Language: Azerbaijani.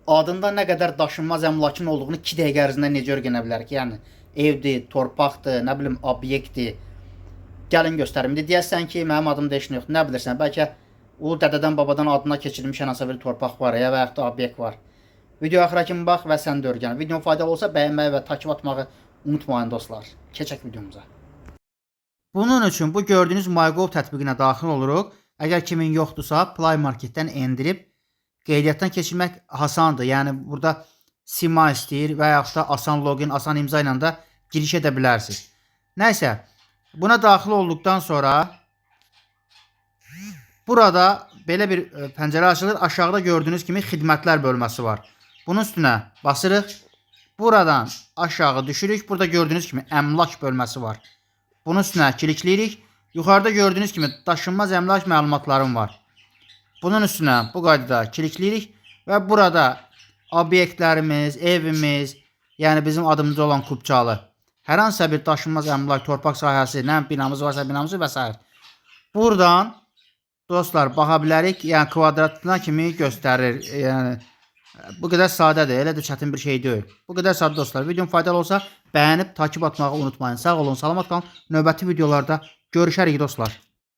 adında nə qədər daşınmaz əmlakın olduğunu 2 dəqiqə ərzində necə öyrənə bilər ki? Yəni evdir, torpaqdır, nə bilim obyektdir. Gəlin göstərim. İndi deyəsən ki, mənim adımda heç nə yoxdur. Nə bilirsən, bəlkə ulu dədədən babadan adına keçirilmiş hansı bir torpaq var ya və yaxud da obyekt var. Video axıra kimi bax və sən də öyrən. Videom faydalı olsa bəyənməyi və takip atmağı unutmayın dostlar. Keçək videomuza. Bunun üçün bu gördüyünüz MyGo tətbiqinə daxil oluruq. Əgər kimin yoxdursa, Play Marketdən endirib qeydiyyatdan keçirmək asandır. Yəni burada sima istəyir və yaxud da asan login, asan imza ilə də giriş edə bilərsiniz. Nəysə, buna daxil olduqdan sonra burada belə bir pəncərə açılır. Aşağıda gördüyünüz kimi xidmətlər bölməsi var. Bunun üstünə basırıq. Buradan aşağı düşürük. Burada gördüyünüz kimi əmlak bölməsi var. Bunun üstünə klikləyirik. Yuxarıda gördüyünüz kimi daşınmaz əmlak məlumatlarım var. Bunun üstünə bu qaydada klikləyirik və burada obyektlərimiz, evimiz, yəni bizim adımızda olan Kupçalı, hər hansısa bir daşınmaz əmlak, torpaq sahəsi, nə binamız varsa binamızı və s. Buradan dostlar baxa bilərik. Yəni kvadratına kimi göstərir. Yəni bu qədər sadədir, elə də çətin bir şey deyil. Bu qədər sadə dostlar. Videom faydalı olsa bəyənib takip atmağı unutmayın. Sağ olun, salamat qalın. Növbəti videolarda görüşərik dostlar.